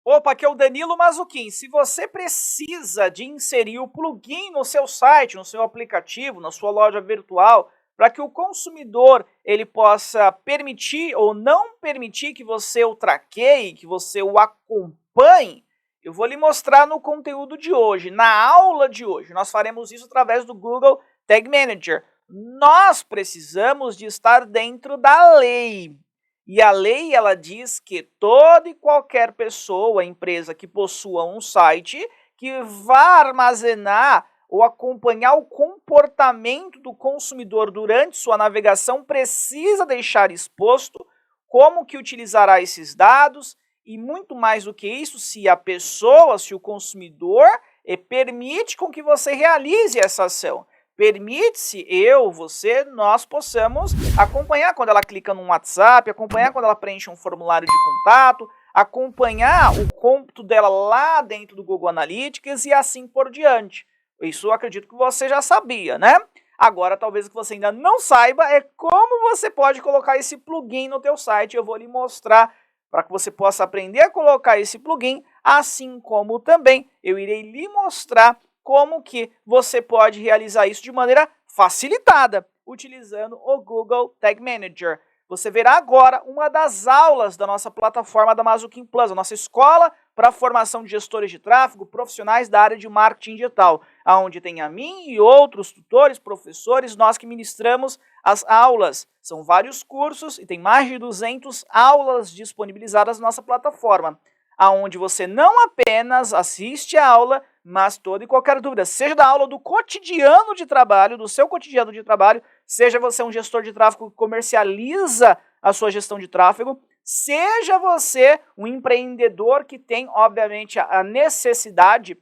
Opa, aqui é o Danilo Mazzucchin. Se você precisa de inserir o plugin no seu site, no seu aplicativo, na sua loja virtual, para que o consumidor ele possa permitir ou não permitir que você o traqueie, que você o acompanhe, eu vou lhe mostrar no conteúdo de hoje, na aula de hoje. Nós faremos isso através do Google Tag Manager. Nós precisamos de estar dentro da lei. E a lei ela diz que toda e qualquer pessoa, empresa que possua um site, que vá armazenar ou acompanhar o comportamento do consumidor durante sua navegação, precisa deixar exposto como que utilizará esses dados e muito mais do que isso, se a pessoa, se o consumidor permite com que você realize essa ação. Permite-se eu, você, nós possamos acompanhar quando ela clica no WhatsApp, acompanhar quando ela preenche um formulário de contato, acompanhar o cômputo dela lá dentro do Google Analytics e assim por diante. Isso eu acredito que você já sabia, né? Agora, talvez o que você ainda não saiba é como você pode colocar esse plugin no teu site. Eu vou lhe mostrar para que você possa aprender a colocar esse plugin, assim como também eu irei lhe mostrar como que você pode realizar isso de maneira facilitada, utilizando o Google Tag Manager. Você verá agora uma das aulas da nossa plataforma da Mazzucchin Plus, a nossa escola para a formação de gestores de tráfego profissionais da área de marketing digital, onde tem a mim e outros tutores, professores, nós que ministramos as aulas. São vários cursos e tem mais de 200 aulas disponibilizadas na nossa plataforma, onde você não apenas assiste a aula, mas toda e qualquer dúvida, seja da aula do cotidiano de trabalho, do seu cotidiano de trabalho, seja você um gestor de tráfego que comercializa a sua gestão de tráfego, seja você um empreendedor que tem, obviamente, a necessidade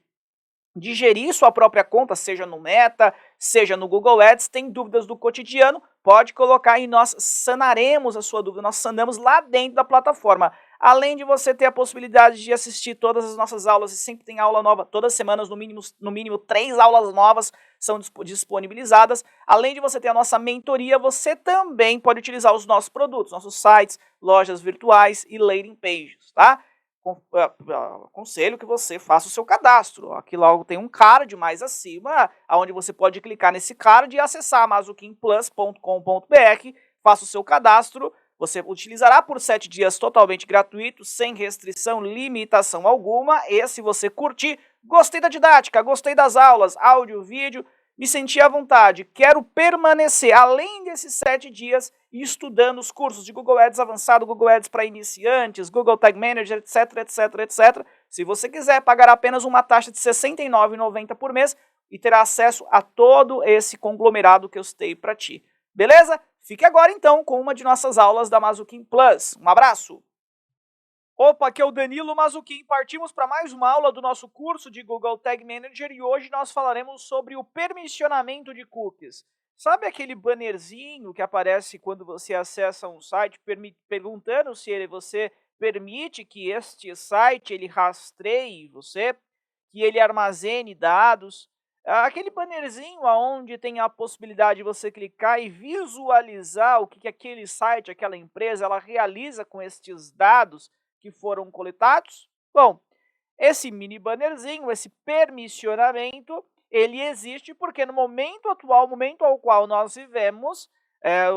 de gerir sua própria conta, seja no Meta, seja no Google Ads, tem dúvidas do cotidiano, pode colocar e nós sanaremos a sua dúvida, nós sanamos lá dentro da plataforma. Além de você ter a possibilidade de assistir todas as nossas aulas, e sempre tem aula nova, todas as semanas, no mínimo 3 aulas novas são disponibilizadas. Além de você ter a nossa mentoria, você também pode utilizar os nossos produtos, nossos sites, lojas virtuais e landing pages, tá? Aconselho que você faça o seu cadastro. Aqui logo tem um card mais acima, onde você pode clicar nesse card e acessar mazzucchinplus.com.br, faça o seu cadastro. Você utilizará por 7 dias totalmente gratuito, sem restrição, limitação alguma. E se você curtir, gostei da didática, gostei das aulas, áudio, vídeo, me senti à vontade, quero permanecer, além desses 7 dias, estudando os cursos de Google Ads avançado, Google Ads para iniciantes, Google Tag Manager, etc, etc, etc. Se você quiser, pagará apenas uma taxa de R$ 69,90 por mês e terá acesso a todo esse conglomerado que eu citei para ti. Beleza? Fique agora então com uma de nossas aulas da Mazzucchin Plus. Um abraço! Opa, aqui é o Danilo Mazzucchin. Partimos para mais uma aula do nosso curso de Google Tag Manager e hoje nós falaremos sobre o permissionamento de cookies. Sabe aquele bannerzinho que aparece quando você acessa um site perguntando se você permite que este site ele rastreie você, que ele armazene dados? Aquele bannerzinho onde tem a possibilidade de você clicar e visualizar o que aquele site, aquela empresa, ela realiza com estes dados que foram coletados? Bom, esse mini bannerzinho, esse permissionamento, ele existe porque no momento atual, momento ao qual nós vivemos,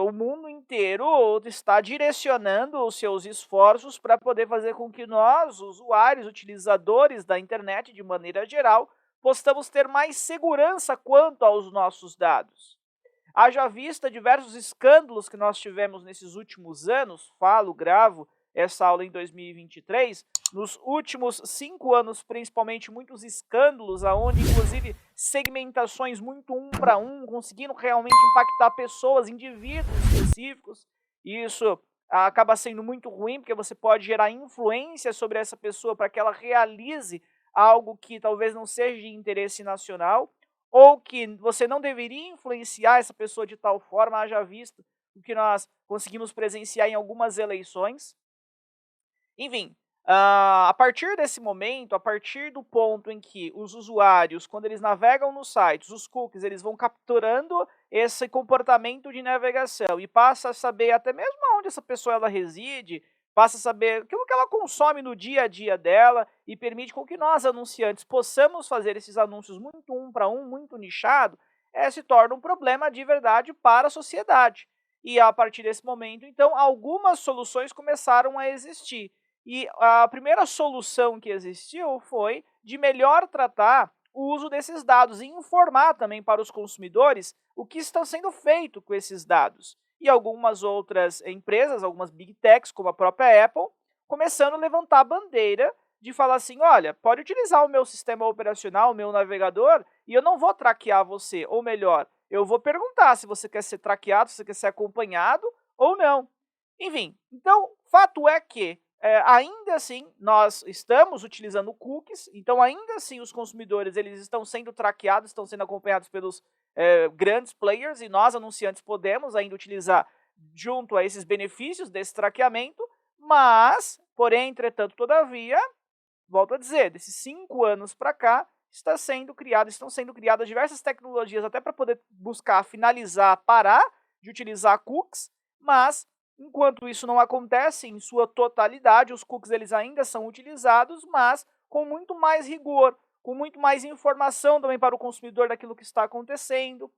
o mundo inteiro está direcionando os seus esforços para poder fazer com que nós, usuários, utilizadores da internet de maneira geral, possamos ter mais segurança quanto aos nossos dados. Haja vista diversos escândalos que nós tivemos nesses últimos anos, gravo essa aula em 2023, nos últimos 5 anos, principalmente, muitos escândalos, onde, inclusive, segmentações muito 1 para 1, conseguindo realmente impactar pessoas, indivíduos específicos. E isso acaba sendo muito ruim, porque você pode gerar influência sobre essa pessoa para que ela realize algo que talvez não seja de interesse nacional, ou que você não deveria influenciar essa pessoa de tal forma, haja visto o que nós conseguimos presenciar em algumas eleições. Enfim, a partir desse momento, a partir do ponto em que os usuários, quando eles navegam nos sites, os cookies, eles vão capturando esse comportamento de navegação e passa a saber até mesmo onde essa pessoa ela reside, passa a saber aquilo que ela consome no dia a dia dela e permite com que nós, anunciantes, possamos fazer esses anúncios muito um para um, muito nichado, se torna um problema de verdade para a sociedade. E a partir desse momento, então, algumas soluções começaram a existir. E a primeira solução que existiu foi de melhor tratar o uso desses dados e informar também para os consumidores o que está sendo feito com esses dados. E algumas outras empresas, algumas big techs, como a própria Apple, começando a levantar a bandeira de falar assim, olha, pode utilizar o meu sistema operacional, o meu navegador, e eu não vou traquear você, ou melhor, eu vou perguntar se você quer ser traqueado, se você quer ser acompanhado ou não. Enfim, então, fato é que ainda assim, nós estamos utilizando cookies, então ainda assim os consumidores eles estão sendo traqueados, estão sendo acompanhados pelos grandes players, e nós, anunciantes, podemos ainda utilizar junto a esses benefícios desse traqueamento, mas, porém, entretanto, todavia, volto a dizer, desses 5 anos para cá, estão sendo criadas diversas tecnologias até para poder buscar finalizar, parar de utilizar cookies, mas enquanto isso não acontece em sua totalidade, os cookies eles ainda são utilizados, mas com muito mais rigor, com muito mais informação também para o consumidor daquilo que está acontecendo,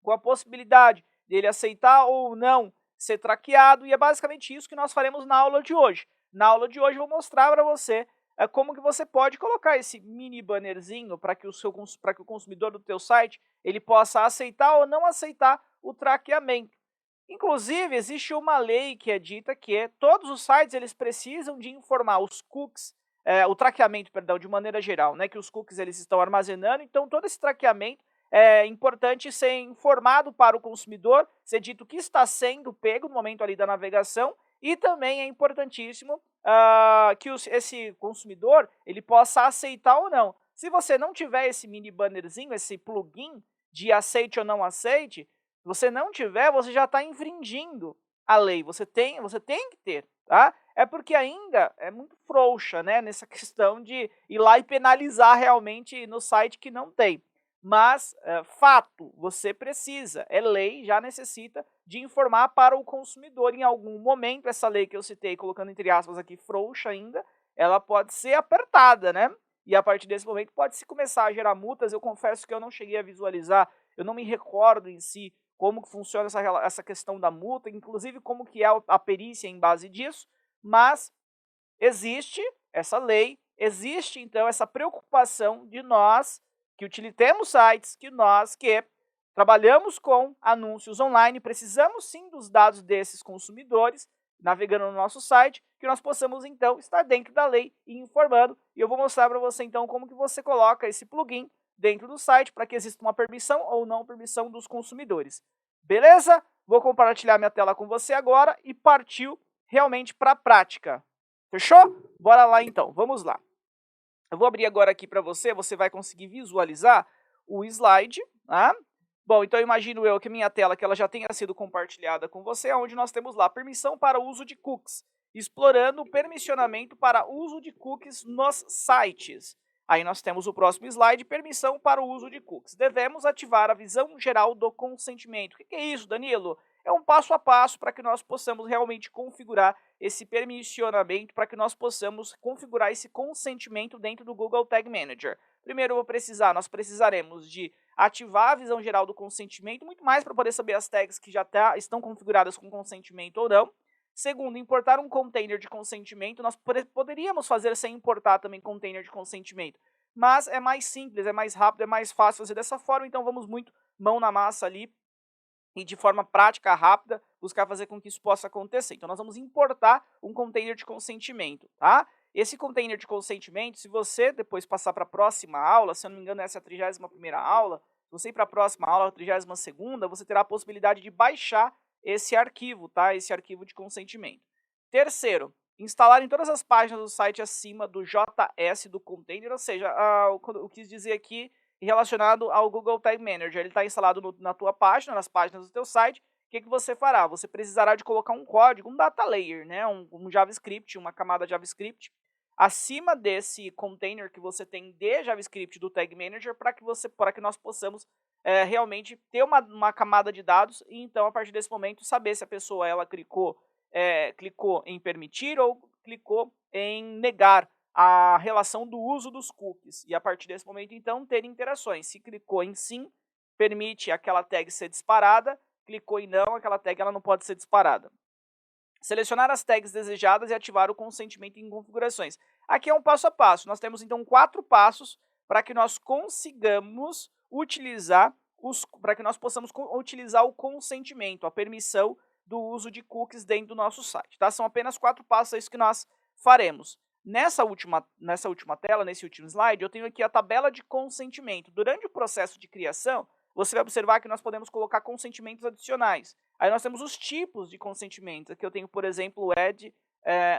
com a possibilidade dele aceitar ou não ser traqueado, e é basicamente isso que nós faremos na aula de hoje. Na aula de hoje eu vou mostrar para você como que você pode colocar esse mini bannerzinho para que o consumidor do teu site ele possa aceitar ou não aceitar o traqueamento. Inclusive, existe uma lei que é dita que todos os sites eles precisam de informar os cookies, o traqueamento, perdão, de maneira geral, né, que os cookies eles estão armazenando, então todo esse traqueamento é importante ser informado para o consumidor, ser dito que está sendo pego no momento ali da navegação, e também é importantíssimo que esse consumidor ele possa aceitar ou não. Se você não tiver esse mini bannerzinho, esse plugin de aceite ou não aceite, se você não tiver, você já está infringindo a lei. Você tem que ter, tá? É porque ainda é muito frouxa, né, nessa questão de ir lá e penalizar realmente no site que não tem. Mas, fato, você precisa, é lei, já necessita de informar para o consumidor em algum momento. Essa lei que eu citei, colocando entre aspas aqui, frouxa ainda, ela pode ser apertada, né? E a partir desse momento pode-se começar a gerar multas. Eu confesso que eu não cheguei a visualizar, eu não me recordo em si como que funciona essa questão da multa, inclusive como que é a perícia em base disso, mas existe essa lei, existe então essa preocupação de nós que temos sites, que nós que trabalhamos com anúncios online, precisamos sim dos dados desses consumidores, navegando no nosso site, que nós possamos então estar dentro da lei e informando. E eu vou mostrar para você então como que você coloca esse plugin dentro do site para que exista uma permissão ou não permissão dos consumidores. Beleza? Vou compartilhar minha tela com você agora e partiu realmente para a prática. Fechou? Bora lá então, vamos lá. Eu vou abrir agora aqui para você, você vai conseguir visualizar o slide, tá? Bom, então imagino eu que minha tela que ela já tenha sido compartilhada com você, onde nós temos lá permissão para uso de cookies, explorando o permissionamento para uso de cookies nos sites. Aí nós temos o próximo slide, permissão para o uso de cookies. Devemos ativar a visão geral do consentimento. O que é isso, Danilo? É um passo a passo para que nós possamos realmente configurar esse permissionamento, para que nós possamos configurar esse consentimento dentro do Google Tag Manager. Primeiro nós precisaremos de ativar a visão geral do consentimento, muito mais para poder saber as tags que já estão configuradas com consentimento ou não. Segundo, importar um container de consentimento. Nós poderíamos fazer sem importar também container de consentimento, mas é mais simples, é mais rápido, é mais fácil fazer dessa forma, então vamos muito mão na massa ali e de forma prática, rápida, buscar fazer com que isso possa acontecer. Então nós vamos importar um container de consentimento, tá? Esse container de consentimento, se você depois passar para a próxima aula, se eu não me engano essa é a 31ª aula, se você ir para a próxima aula, a 32ª, você terá a possibilidade de baixar esse arquivo, tá? Esse arquivo de consentimento. Terceiro, instalar em todas as páginas do site acima do JS do container, ou seja, eu quis dizer aqui relacionado ao Google Tag Manager. Ele está instalado na tua página, nas páginas do teu site. O que você fará? Você precisará de colocar um código, um data layer, né? um JavaScript, uma camada JavaScript, acima desse container que você tem de JavaScript do Tag Manager, para que nós possamos realmente ter uma camada de dados e então, a partir desse momento, saber se a pessoa ela clicou clicou em permitir ou clicou em negar a relação do uso dos cookies. E a partir desse momento, então, ter interações. Se clicou em sim, permite aquela tag ser disparada, clicou em não, aquela tag ela não pode ser disparada. Selecionar as tags desejadas e ativar o consentimento em configurações. Aqui é um passo a passo. Nós temos, então, 4 passos para que nós consigamos utilizar, para que nós possamos utilizar o consentimento, a permissão do uso de cookies dentro do nosso site. Tá? São apenas 4 passos, é isso que nós faremos. Nessa última tela, nesse último slide, eu tenho aqui a tabela de consentimento. Durante o processo de criação, você vai observar que nós podemos colocar consentimentos adicionais. Aí nós temos os tipos de consentimentos. Aqui eu tenho, por exemplo, o add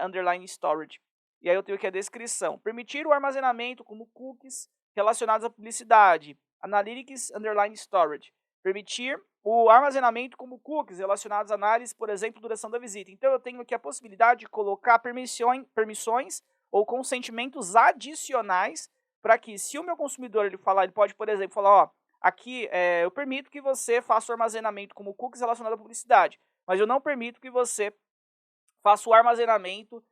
underline storage. E aí eu tenho aqui a descrição. Permitir o armazenamento como cookies relacionados à publicidade. Analytics underline storage. Permitir o armazenamento como cookies relacionados à análise, por exemplo, duração da visita. Então eu tenho aqui a possibilidade de colocar permissões ou consentimentos adicionais para que, se o meu consumidor ele falar, ele pode, por exemplo, falar, ó, aqui eu permito que você faça o armazenamento como cookies relacionado à publicidade, mas eu não permito que você faça o armazenamento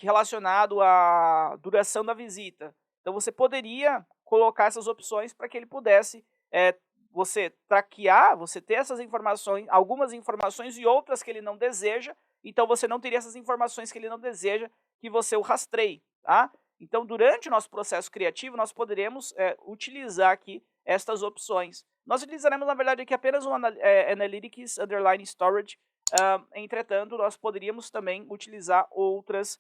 relacionado à duração da visita. Então você poderia colocar essas opções para que ele pudesse você traquear, você ter essas informações, algumas informações e outras que ele não deseja, então você não teria essas informações que ele não deseja que você o rastreie, tá? Então, durante o nosso processo criativo, nós poderemos utilizar aqui estas opções. Nós utilizaremos, na verdade, aqui apenas o Analytics underline storage. Entretanto, nós poderíamos também utilizar outras,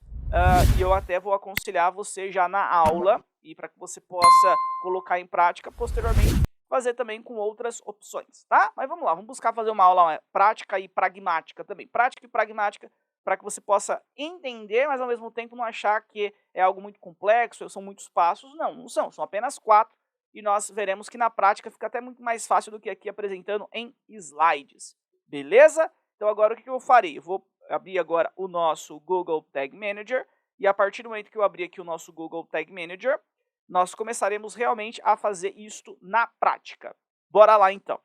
e eu até vou aconselhar você já na aula, e para que você possa colocar em prática posteriormente, fazer também com outras opções, tá? Mas vamos lá, vamos buscar fazer uma aula prática e pragmática também. Prática e pragmática para que você possa entender, mas ao mesmo tempo não achar que é algo muito complexo, são muitos passos. Não, não são, são apenas 4. E nós veremos que na prática fica até muito mais fácil do que aqui apresentando em slides. Beleza? Então agora o que eu farei? Eu vou abrir agora o nosso Google Tag Manager. E a partir do momento que eu abrir aqui o nosso Google Tag Manager, nós começaremos realmente a fazer isto na prática. Bora lá então.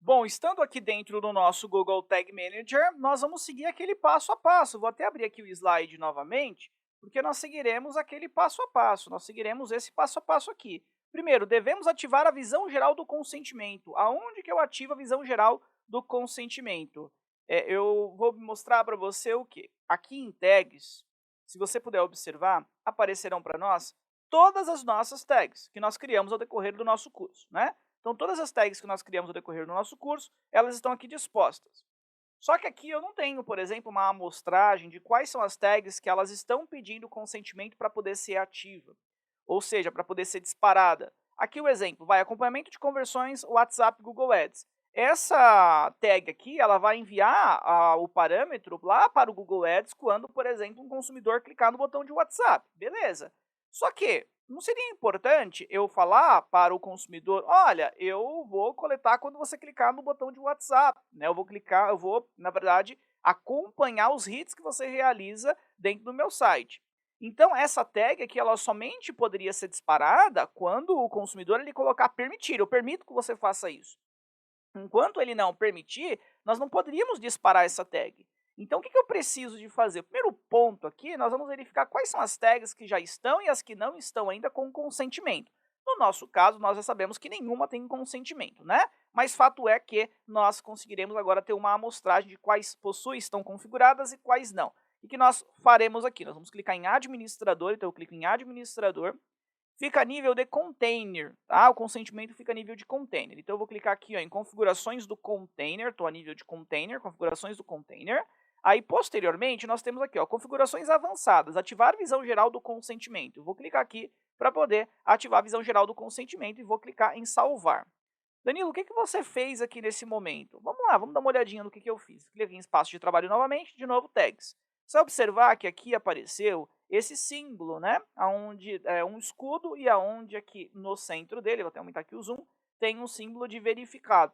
Bom, estando aqui dentro do nosso Google Tag Manager, nós vamos seguir aquele passo a passo. Vou até abrir aqui o slide novamente, porque nós seguiremos aquele passo a passo. Nós seguiremos esse passo a passo aqui. Primeiro, devemos ativar a visão geral do consentimento. Aonde que eu ativo a visão geral do consentimento? Eu vou mostrar para você o quê? Aqui em tags, se você puder observar, aparecerão para nós todas as nossas tags que nós criamos ao decorrer do nosso curso, né? Então, todas as tags que nós criamos ao decorrer do nosso curso, elas estão aqui dispostas. Só que aqui eu não tenho, por exemplo, uma amostragem de quais são as tags que elas estão pedindo consentimento para poder ser ativa, ou seja, para poder ser disparada. Aqui o exemplo, acompanhamento de conversões WhatsApp Google Ads. Essa tag aqui, ela vai enviar o parâmetro lá para o Google Ads quando, por exemplo, um consumidor clicar no botão de WhatsApp. Beleza. Só que não seria importante eu falar para o consumidor, olha, eu vou coletar quando você clicar no botão de WhatsApp, né? Eu vou, na verdade, acompanhar os hits que você realiza dentro do meu site. Então, essa tag aqui, ela somente poderia ser disparada quando o consumidor ele colocar permitir, eu permito que você faça isso. Enquanto ele não permitir, nós não poderíamos disparar essa tag. Então, o que eu preciso de fazer? O primeiro ponto aqui, nós vamos verificar quais são as tags que já estão e as que não estão ainda com consentimento. No nosso caso, nós já sabemos que nenhuma tem consentimento, né? Mas fato é que nós conseguiremos agora ter uma amostragem de quais possuem, estão configuradas e quais não. E que nós faremos aqui? Nós vamos clicar em administrador, então eu clico em administrador. Fica a nível de container, tá? O consentimento fica a nível de container. Então eu vou clicar aqui em configurações do container, estou a nível de container, configurações do container. Aí, posteriormente, nós temos aqui, configurações avançadas, ativar visão geral do consentimento. Eu vou clicar aqui para poder ativar a visão geral do consentimento e vou clicar em salvar. Danilo, o que você fez aqui nesse momento? Vamos lá, vamos dar uma olhadinha no que eu fiz. Cliquei em espaço de trabalho novamente, de novo tags. Você vai observar que aqui apareceu esse símbolo, né? Onde é um escudo e aonde aqui no centro dele, vou até aumentar aqui o zoom, tem um símbolo de verificado.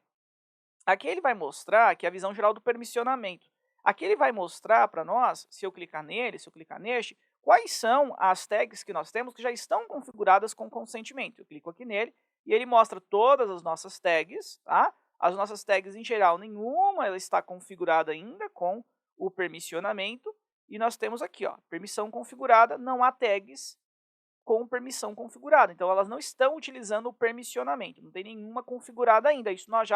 Aqui ele vai mostrar que é a visão geral do permissionamento. Aqui ele vai mostrar para nós, se eu clicar nele, se eu clicar neste, quais são as tags que nós temos que já estão configuradas com consentimento. Eu clico aqui nele e ele mostra todas as nossas tags, tá? As nossas tags em geral, nenhuma ela está configurada ainda com o permissionamento, e nós temos aqui, ó, permissão configurada, não há tags com permissão configurada. Então, elas não estão utilizando o permissionamento, não tem nenhuma configurada ainda, isso nós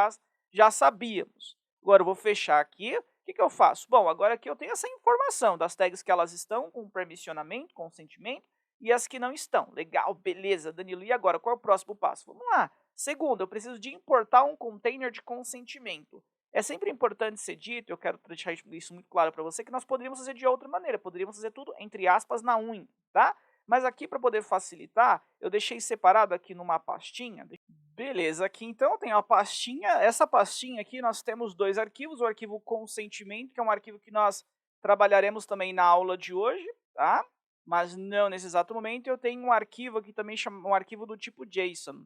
já sabíamos. Agora, eu vou fechar aqui, o que eu faço? Bom, agora aqui eu tenho essa informação das tags que elas estão com permissionamento, consentimento, e as que não estão. Legal, beleza, Danilo. E agora, qual é o próximo passo? Vamos lá. Segundo, eu preciso de importar um container de consentimento. É sempre importante ser dito, eu quero deixar isso muito claro para você, que nós poderíamos fazer de outra maneira, poderíamos fazer tudo, entre aspas, na unha, tá? Mas aqui, para poder facilitar, eu deixei separado aqui numa pastinha. Beleza, aqui então eu tenho a pastinha. Essa pastinha aqui nós temos dois arquivos, o arquivo consentimento, que é um arquivo que nós trabalharemos também na aula de hoje, tá? Mas não nesse exato momento. Eu tenho um arquivo aqui também, um arquivo do tipo JSON,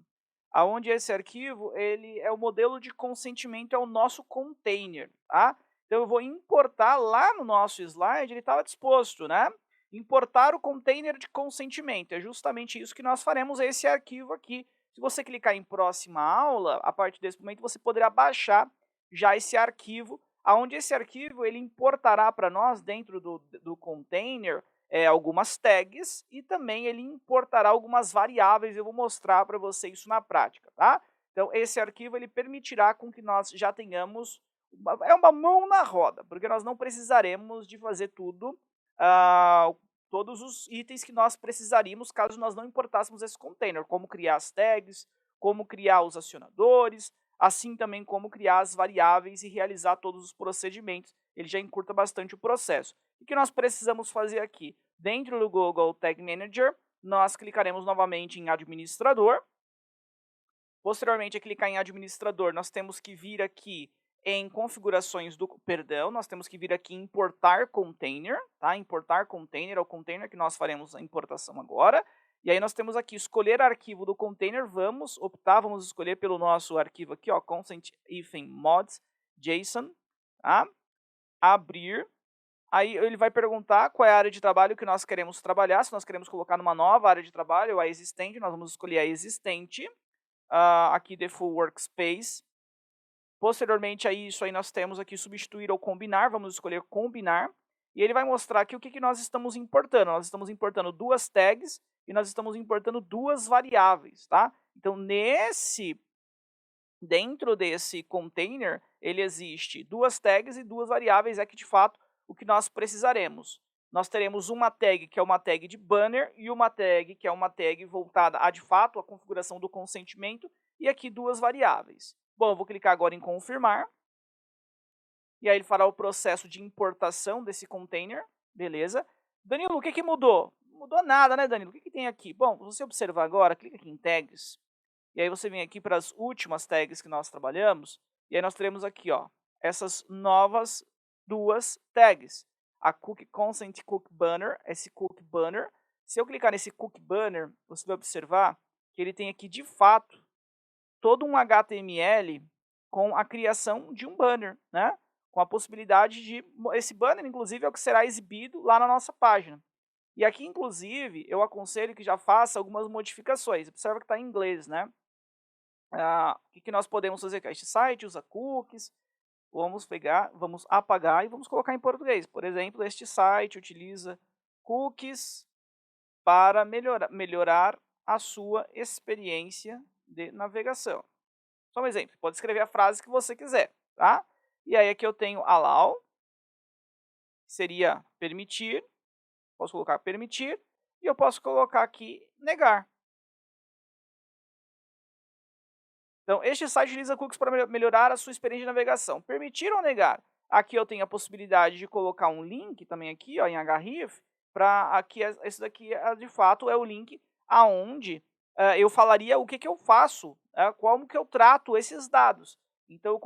aonde esse arquivo ele é o modelo de consentimento, é o nosso container, tá? Então eu vou importar lá no nosso slide, ele estava disposto, né? Importar o container de consentimento, é justamente isso que nós faremos, esse arquivo aqui. Se você clicar em próxima aula, a partir desse momento você poderá baixar já esse arquivo, aonde esse arquivo ele importará para nós dentro do container algumas tags e também ele importará algumas variáveis. Eu vou mostrar para você isso na prática, tá? Então esse arquivo ele permitirá com que nós já tenhamos uma mão na roda, porque nós não precisaremos de fazer tudo, todos os itens que nós precisaríamos caso nós não importássemos esse container, como criar as tags, como criar os acionadores, assim também como criar as variáveis e realizar todos os procedimentos. Ele já encurta bastante o processo. O que nós precisamos fazer aqui? Dentro do Google Tag Manager, nós clicaremos novamente em administrador. Posteriormente a clicar em administrador, nós temos que vir aqui em configurações do, nós temos que vir aqui em importar container, tá? Importar container é o container que nós faremos a importação agora. E aí nós temos aqui escolher arquivo do container, vamos optar, vamos escolher pelo nosso arquivo aqui, ó, consent-mods.json, tá? Abrir. Aí ele vai perguntar qual é a área de trabalho que nós queremos trabalhar, se nós queremos colocar numa nova área de trabalho ou a existente, nós vamos escolher a existente, aqui default workspace. Posteriormente a isso, aí nós temos aqui substituir ou combinar, vamos escolher combinar, e ele vai mostrar aqui o que nós estamos importando. Nós estamos importando duas tags e nós estamos importando duas variáveis, tá? Então, dentro desse container, ele existe duas tags e duas variáveis, é que de fato o que nós precisaremos. Nós teremos uma tag que é uma tag de banner e uma tag que é uma tag voltada a, de fato, a configuração do consentimento, e aqui duas variáveis. Bom, eu vou clicar agora em confirmar. E aí ele fará o processo de importação desse container. Beleza. Danilo, o que mudou? Não mudou nada, né, Danilo? O que tem aqui? Bom, se você observar agora, clica aqui em tags. E aí você vem aqui para as últimas tags que nós trabalhamos. E aí nós teremos aqui, ó, essas novas duas tags. A cookie consent cookie banner, esse cookie banner. Se eu clicar nesse cookie banner, você vai observar que ele tem aqui, de fato, todo um HTML com a criação de um banner, né? Com a possibilidade de... Esse banner, inclusive, é o que será exibido lá na nossa página. E aqui, inclusive, eu aconselho que já faça algumas modificações. Observa que está em inglês, né? O que nós podemos fazer aqui? Este site usa cookies. Vamos pegar, vamos apagar e vamos colocar em português. Por exemplo, este site utiliza cookies para melhorar a sua experiência de navegação. Só um exemplo, pode escrever a frase que você quiser, tá? E aí aqui eu tenho allow, que seria permitir, posso colocar permitir, e eu posso colocar aqui negar. Então, este site utiliza cookies para melhorar a sua experiência de navegação. Permitir ou negar? Aqui eu tenho a possibilidade de colocar um link também aqui, ó, em href, para aqui, esse daqui de fato é o link aonde eu falaria o que eu faço, como que eu trato esses dados. Então eu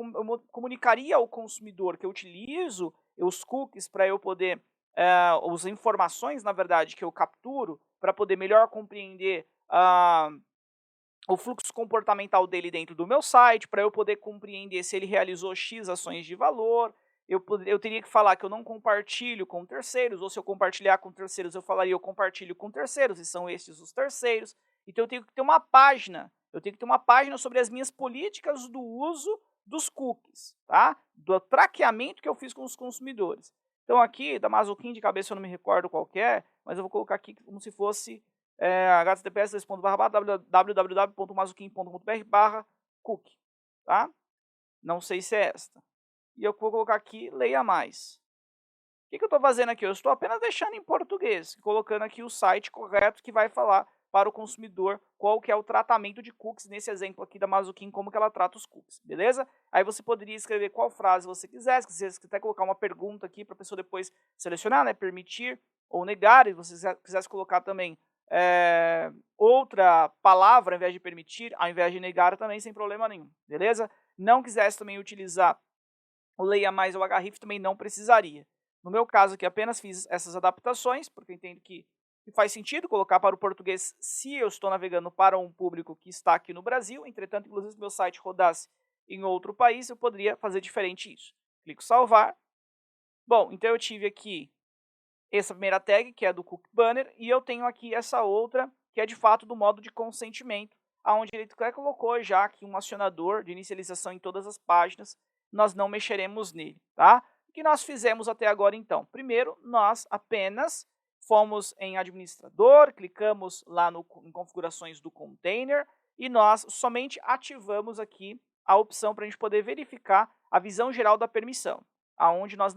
comunicaria ao consumidor que eu utilizo os cookies para eu poder, as informações, na verdade, que eu capturo, para poder melhor compreender o fluxo comportamental dele dentro do meu site, para eu poder compreender se ele realizou X ações de valor. Eu teria que falar que eu não compartilho com terceiros, ou se eu compartilhar com terceiros, eu falaria eu compartilho com terceiros, e são estes os terceiros. Então eu tenho que ter uma página, sobre as minhas políticas do uso dos cookies, tá? Do traqueamento que eu fiz com os consumidores. Então aqui, da Mazuquim, de cabeça eu não me recordo qual que é, mas eu vou colocar aqui como se fosse https://www.mazuquim.com.br/cookie, tá? Não sei se é esta. E eu vou colocar aqui, leia mais. O que eu estou fazendo aqui? Eu estou apenas deixando em português, colocando aqui o site correto que vai falar para o consumidor qual que é o tratamento de cookies, nesse exemplo aqui da Mazuquim, como que ela trata os cookies, beleza? Aí você poderia escrever qual frase você quisesse, se você quiser colocar uma pergunta aqui para a pessoa depois selecionar, né, permitir ou negar, e você quisesse colocar também outra palavra ao invés de permitir, ao invés de negar também, sem problema nenhum, beleza? Não quisesse também utilizar o leia mais ou href, também não precisaria. No meu caso aqui, apenas fiz essas adaptações, porque eu entendo que faz sentido colocar para o português se eu estou navegando para um público que está aqui no Brasil. Entretanto, inclusive, se meu site rodasse em outro país, eu poderia fazer diferente isso. Clico salvar. Bom, então eu tive aqui essa primeira tag, que é do Cookie Banner, e eu tenho aqui essa outra, que é de fato do modo de consentimento, onde ele colocou já aqui um acionador de inicialização em todas as páginas. Nós não mexeremos nele, tá? O que nós fizemos até agora, então? Primeiro, nós apenas fomos em administrador, clicamos lá em configurações do container e nós somente ativamos aqui a opção para a gente poder verificar a visão geral da permissão, aonde nós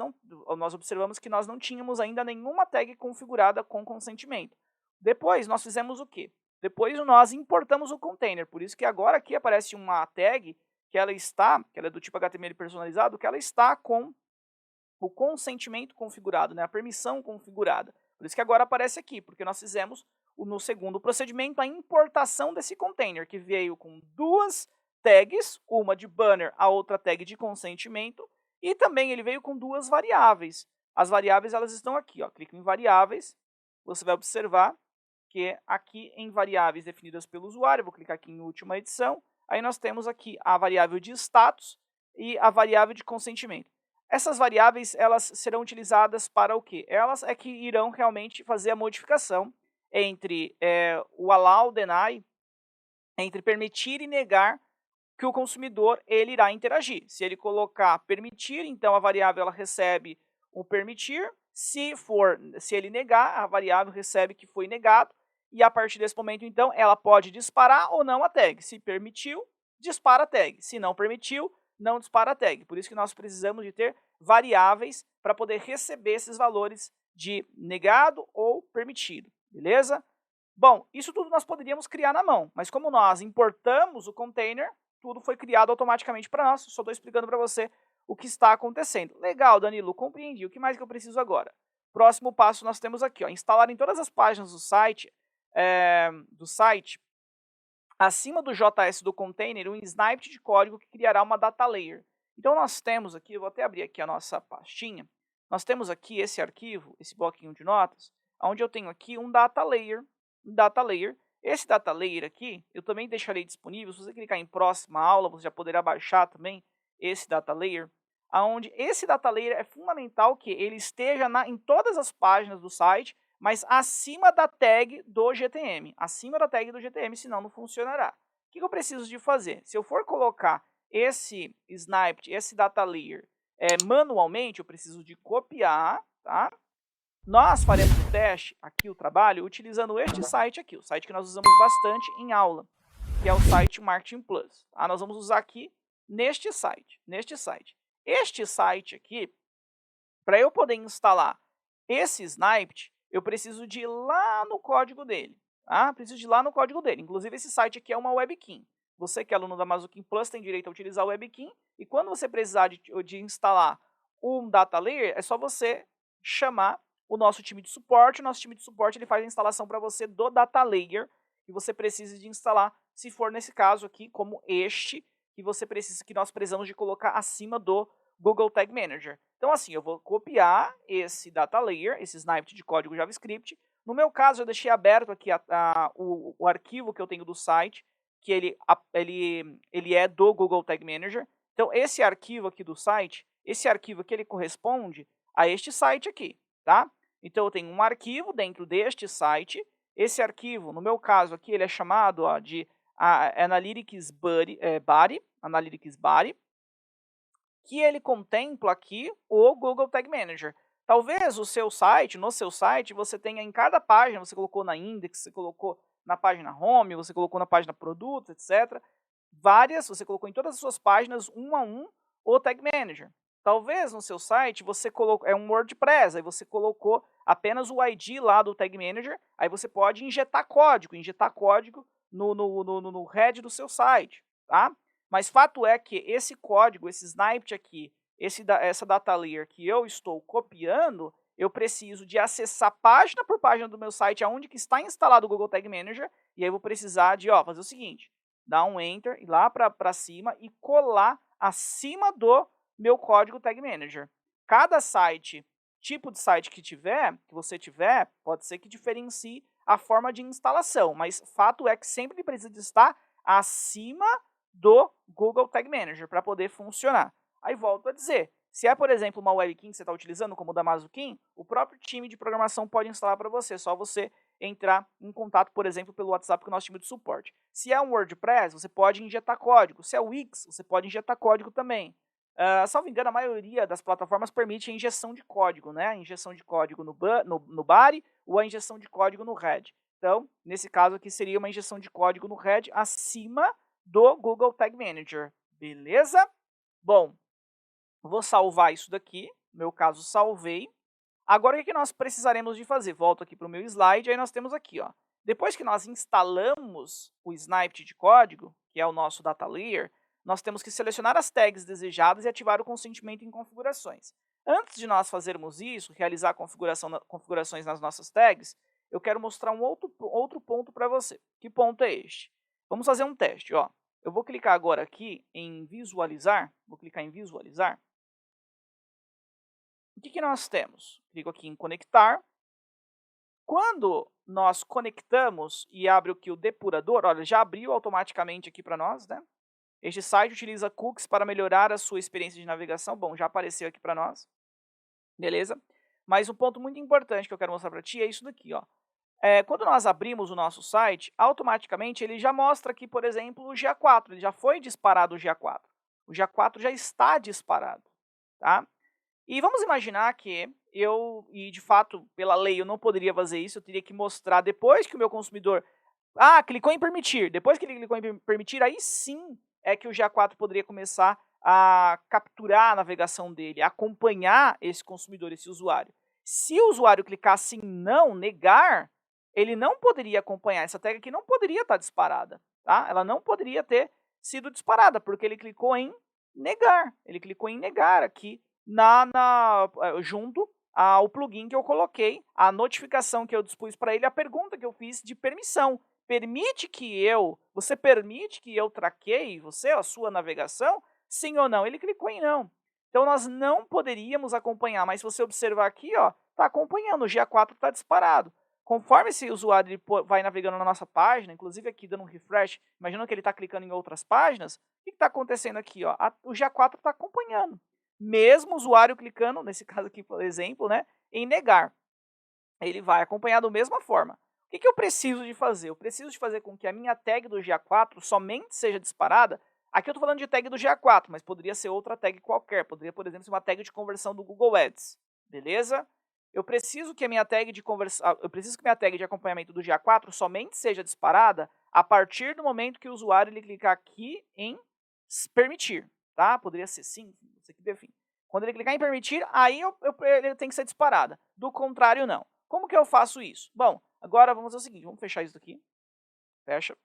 observamos que nós não tínhamos ainda nenhuma tag configurada com consentimento. Depois, nós fizemos o quê? Depois nós importamos o container, por isso que agora aqui aparece uma tag que ela é do tipo HTML personalizado, que ela está com o consentimento configurado, né, a permissão configurada. Por isso que agora aparece aqui, porque nós fizemos no segundo procedimento a importação desse container, que veio com duas tags, uma de banner, a outra tag de consentimento, e também ele veio com duas variáveis. As variáveis elas estão aqui, ó. Clica em variáveis, você vai observar que aqui em variáveis definidas pelo usuário, vou clicar aqui em última edição, aí nós temos aqui a variável de status e a variável de consentimento. Essas variáveis elas serão utilizadas para o quê? Elas é que irão realmente fazer a modificação entre o allow, deny, entre permitir e negar que o consumidor ele irá interagir. Se ele colocar permitir, então a variável ela recebe o permitir. Se ele negar, a variável recebe que foi negado. E a partir desse momento, então, ela pode disparar ou não a tag. Se permitiu, dispara a tag. Se não permitiu, não dispara a tag. Por isso que nós precisamos de ter variáveis para poder receber esses valores de negado ou permitido. Beleza? Bom, isso tudo nós poderíamos criar na mão, mas como nós importamos o container, tudo foi criado automaticamente para nós. Só estou explicando para você o que está acontecendo. Legal, Danilo, compreendi. O que mais que eu preciso agora? Próximo passo nós temos aqui, ó, instalar em todas as páginas do site, acima do JS do container, um snippet de código que criará uma data layer. Então nós temos aqui, eu vou até abrir aqui a nossa pastinha, nós temos aqui esse arquivo, esse bloquinho de notas, onde eu tenho aqui um data layer. Esse data layer aqui, eu também deixarei disponível. Se você clicar em próxima aula, você já poderá baixar também esse data layer, onde esse data layer é fundamental que ele esteja em todas as páginas do site, mas acima da tag do GTM. Acima da tag do GTM, senão não funcionará. O que eu preciso de fazer? Se eu for colocar esse snippet, esse data layer manualmente, eu preciso de copiar, tá? Nós faremos o teste, aqui o trabalho, utilizando este site aqui, o site que nós usamos bastante em aula, que é o site Marketing Plus. Tá? Nós vamos usar aqui neste site. Este site aqui, para eu poder instalar esse snippet, eu preciso de ir lá no código dele. Tá? Inclusive, esse site aqui é uma webkin. Você que é aluno da Mazuquim Plus tem direito a utilizar o webkin, e quando você precisar de instalar um data layer, é só você chamar o nosso time de suporte. O nosso time de suporte ele faz a instalação para você do data layer que você precisa de instalar, se for nesse caso aqui, como este, que nós precisamos de colocar acima do Google Tag Manager. Então assim, eu vou copiar esse data layer, esse snippet de código JavaScript. No meu caso, eu deixei aberto aqui o arquivo que eu tenho do site, que ele é do Google Tag Manager. Então esse arquivo aqui do site, esse arquivo aqui, ele corresponde a este site aqui. Tá? Então eu tenho um arquivo dentro deste site. Esse arquivo, no meu caso aqui, ele é chamado de Analytics Body, que ele contempla aqui o Google Tag Manager. Talvez o seu site, no seu site, você tenha em cada página, você colocou na index, você colocou na página home, você colocou na página produto, etc. Várias, você colocou em todas as suas páginas, um a um, o Tag Manager. Talvez no seu site você colocou, é um WordPress, aí você colocou apenas o ID lá do Tag Manager, aí você pode injetar código no head do seu site, tá? Mas fato é que esse código, esse snippet aqui, essa data layer que eu estou copiando, eu preciso de acessar página por página do meu site aonde que está instalado o Google Tag Manager, e aí eu vou precisar de fazer o seguinte, dar um Enter, ir lá para cima e colar acima do meu código Tag Manager. Cada site, tipo de site que você tiver, pode ser que diferencie a forma de instalação, mas fato é que sempre ele precisa estar acima do Google Tag Manager para poder funcionar. Aí volto a dizer, se é, por exemplo, uma webkin que você está utilizando, como o da Mazukin, o próprio time de programação pode instalar para você, só você entrar em contato, por exemplo, pelo WhatsApp com o nosso time de suporte. Se é um WordPress, você pode injetar código. Se é o Wix, você pode injetar código também. Salvo engano, a maioria das plataformas permite a injeção de código, né? A injeção de código no body ou a injeção de código no head. Então, nesse caso aqui, seria uma injeção de código no head acima do Google Tag Manager. Beleza? Bom, vou salvar isso daqui. No meu caso, salvei. Agora, o que nós precisaremos de fazer? Volto aqui para o meu slide, aí nós temos aqui, ó. Depois que nós instalamos o snippet de código, que é o nosso data layer, nós temos que selecionar as tags desejadas e ativar o consentimento em configurações. Antes de nós fazermos isso, realizar configurações nas nossas tags, eu quero mostrar um outro ponto para você. Que ponto é este? Vamos fazer um teste, ó. Eu vou clicar agora aqui em visualizar, vou clicar em visualizar. O que nós temos? Clico aqui em conectar. Quando nós conectamos e abre aqui o depurador, olha, já abriu automaticamente aqui para nós, né? Este site utiliza cookies para melhorar a sua experiência de navegação. Bom, já apareceu aqui para nós. Beleza? Mas um ponto muito importante que eu quero mostrar para ti é isso daqui, ó. Quando nós abrimos o nosso site, automaticamente ele já mostra aqui, por exemplo, o GA4. Ele já foi disparado o GA4. O GA4 já está disparado, tá? E vamos imaginar que e de fato, pela lei, eu não poderia fazer isso, eu teria que mostrar depois que o meu consumidor, clicou em permitir, depois que ele clicou em permitir, aí sim é que o GA4 poderia começar a capturar a navegação dele, a acompanhar esse consumidor, esse usuário. Se o usuário clicasse em não, negar, ele não poderia acompanhar, essa tag aqui não poderia estar disparada, tá? Ela não poderia ter sido disparada, porque ele clicou em negar aqui, junto ao plugin que eu coloquei, a notificação que eu dispus para ele, a pergunta que eu fiz de permissão. Você permite que eu traqueie você, a sua navegação? Sim ou não? Ele clicou em não. Então nós não poderíamos acompanhar, mas se você observar aqui, ó, está acompanhando, o GA4 está disparado. Conforme esse usuário ele vai navegando na nossa página, inclusive aqui dando um refresh, imaginando que ele está clicando em outras páginas, o que está acontecendo aqui? Ó? O GA4 está acompanhando. Mesmo o usuário clicando, nesse caso aqui, por exemplo, né, em negar. Ele vai acompanhar da mesma forma. O que eu preciso de fazer? Eu preciso de fazer com que a minha tag do GA4 somente seja disparada. Aqui eu estou falando de tag do GA4, mas poderia ser outra tag qualquer. Poderia, por exemplo, ser uma tag de conversão do Google Ads. Beleza? Eu preciso que a minha tag de acompanhamento do GA4 somente seja disparada a partir do momento que o usuário ele clicar aqui em permitir. Tá? Poderia ser sim, você que define. Quando ele clicar em permitir, aí ele tem que ser disparada. Do contrário, não. Como que eu faço isso? Bom, agora vamos fazer o seguinte, vamos fechar isso daqui. Fecha.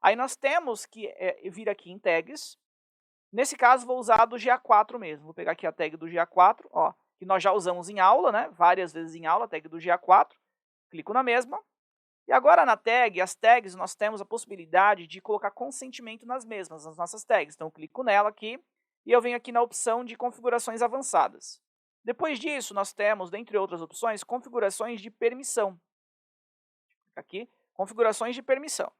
Aí nós temos que vir aqui em tags. Nesse caso, vou usar a do GA4 mesmo. Vou pegar aqui a tag do GA4, ó, que nós já usamos em aula, né? Várias vezes em aula, a tag do GA4. Clico na mesma. E agora na tag, as tags, nós temos a possibilidade de colocar consentimento nas mesmas, nas nossas tags. Então, eu clico nela aqui e eu venho aqui na opção de configurações avançadas. Depois disso, nós temos, dentre outras opções, configurações de permissão. Aqui, configurações de permissão.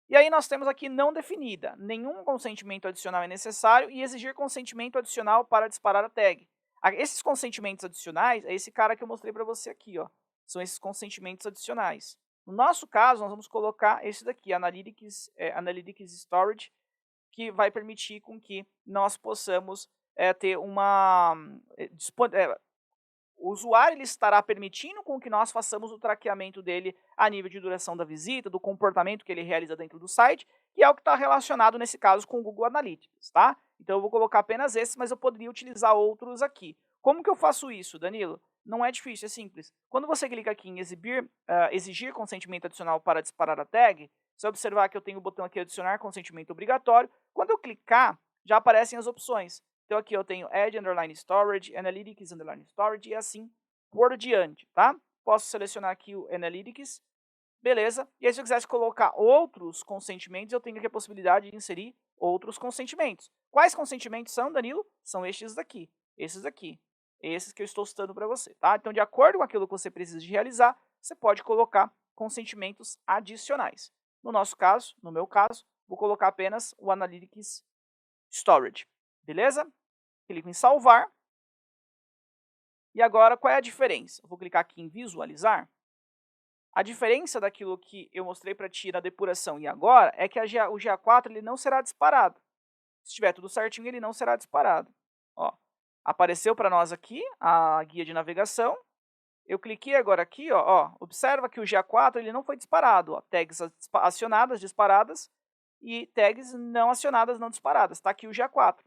E aí nós temos aqui não definida. Nenhum consentimento adicional é necessário e exigir consentimento adicional para disparar a tag. Esses consentimentos adicionais é esse cara que eu mostrei para você aqui, ó. São esses consentimentos adicionais. No nosso caso, nós vamos colocar esse daqui, Analytics Storage, que vai permitir com que nós possamos ter o usuário ele estará permitindo com que nós façamos o traqueamento dele a nível de duração da visita, do comportamento que ele realiza dentro do site, que é o que está relacionado nesse caso com o Google Analytics, tá? Então eu vou colocar apenas esse, mas eu poderia utilizar outros aqui. Como que eu faço isso, Danilo? Não é difícil, é simples. Quando você clica aqui em exigir consentimento adicional para disparar a tag, você vai observar que eu tenho o botão aqui adicionar consentimento obrigatório. Quando eu clicar, já aparecem as opções. Então aqui eu tenho Edge Underline Storage, Analytics Underline Storage e assim por diante, tá? Posso selecionar aqui o Analytics, beleza. E aí se eu quisesse colocar outros consentimentos, eu tenho aqui a possibilidade de inserir outros consentimentos. Quais consentimentos são, Danilo? São estes daqui, esses aqui. Esses que eu estou citando para você, tá? Então, de acordo com aquilo que você precisa de realizar, você pode colocar consentimentos adicionais. No nosso caso, no meu caso, vou colocar apenas o Analytics Storage, beleza? Clico em salvar. E agora, qual é a diferença? Eu vou clicar aqui em visualizar. A diferença daquilo que eu mostrei para ti na depuração e agora é que o GA4 ele não será disparado. Se estiver tudo certinho, ele não será disparado. Ó. Apareceu para nós aqui a guia de navegação. Eu cliquei agora aqui, ó, observa que o GA4 ele não foi disparado. Ó, tags acionadas, disparadas, e tags não acionadas, não disparadas. Está aqui o GA4.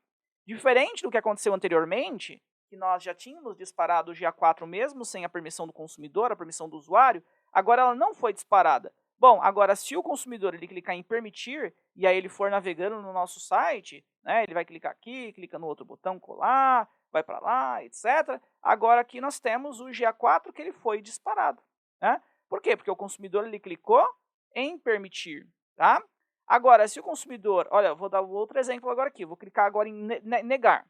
Diferente do que aconteceu anteriormente, que nós já tínhamos disparado o GA4 mesmo sem a permissão do consumidor, a permissão do usuário, agora ela não foi disparada. Bom, agora se o consumidor ele clicar em permitir, e aí ele for navegando no nosso site, né, ele vai clicar aqui, clica no outro botão, colar, vai para lá, etc. Agora aqui nós temos o GA4 que ele foi disparado. Né? Por quê? Porque o consumidor ele clicou em permitir. Tá? Agora, se o consumidor... Olha, eu vou dar outro exemplo agora aqui. Vou clicar agora em negar.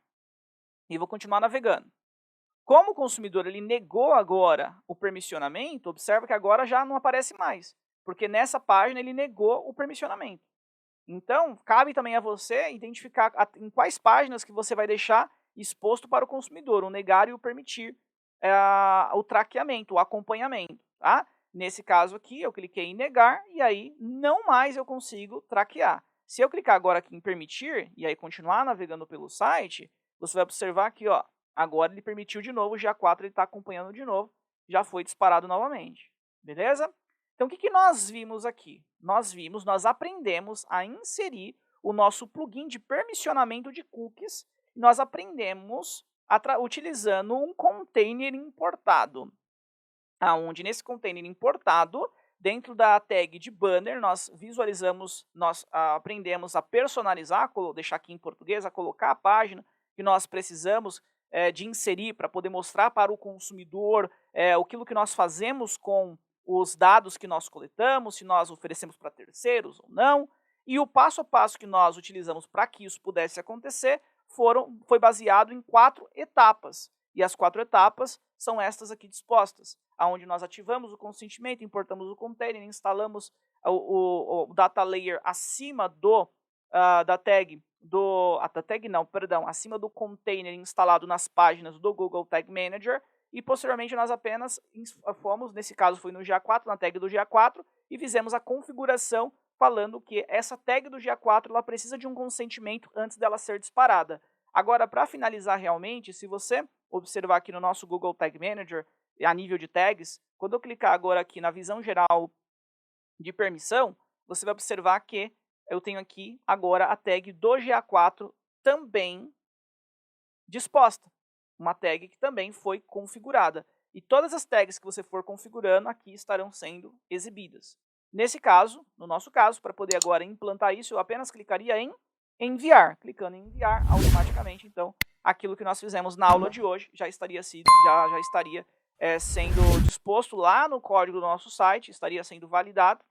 E vou continuar navegando. Como o consumidor ele negou agora o permissionamento, observa que agora já não aparece mais. Porque nessa página ele negou o permissionamento. Então, cabe também a você identificar em quais páginas que você vai deixar exposto para o consumidor, o negar e o permitir o traqueamento, o acompanhamento. Tá? Nesse caso aqui, eu cliquei em negar e aí não mais eu consigo traquear. Se eu clicar agora aqui em permitir e aí continuar navegando pelo site, você vai observar que ó, agora ele permitiu de novo, o GA4 está acompanhando de novo, já foi disparado novamente. Beleza? Então, o que nós vimos aqui? Nós aprendemos a inserir o nosso plugin de permissionamento de cookies. Nós aprendemos utilizando um container importado. Onde nesse container importado, dentro da tag de banner, nós visualizamos, nós aprendemos a personalizar, deixar aqui em português, a colocar a página que nós precisamos de inserir para poder mostrar para o consumidor aquilo que nós fazemos com os dados que nós coletamos, se nós oferecemos para terceiros ou não. E o passo a passo que nós utilizamos para que isso pudesse acontecer foi baseado em 4 etapas. E as 4 etapas são estas aqui dispostas, onde nós ativamos o consentimento, importamos o container, instalamos o data layer acima acima do container instalado nas páginas do Google Tag Manager, e posteriormente nós apenas fomos, nesse caso foi no GA4, na tag do GA4, e fizemos a configuração falando que essa tag do GA4 ela precisa de um consentimento antes dela ser disparada. Agora, para finalizar realmente, se você observar aqui no nosso Google Tag Manager, a nível de tags, quando eu clicar agora aqui na visão geral de permissão, você vai observar que eu tenho aqui agora a tag do GA4 também disposta. Uma tag que também foi configurada. E todas as tags que você for configurando aqui estarão sendo exibidas. Nesse caso, no nosso caso, para poder agora implantar isso, eu apenas clicaria em enviar. Clicando em enviar, automaticamente, então, aquilo que nós fizemos na aula de hoje já estaria sendo disposto lá no código do nosso site, estaria sendo validado.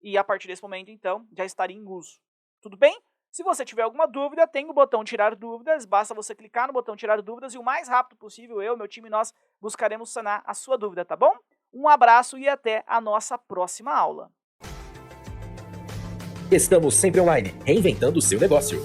E a partir desse momento, então, já estaria em uso. Tudo bem? Se você tiver alguma dúvida, tem o botão tirar dúvidas, basta você clicar no botão tirar dúvidas e o mais rápido possível meu time e nós buscaremos sanar a sua dúvida, tá bom? Um abraço e até a nossa próxima aula. Estamos sempre online, reinventando o seu negócio.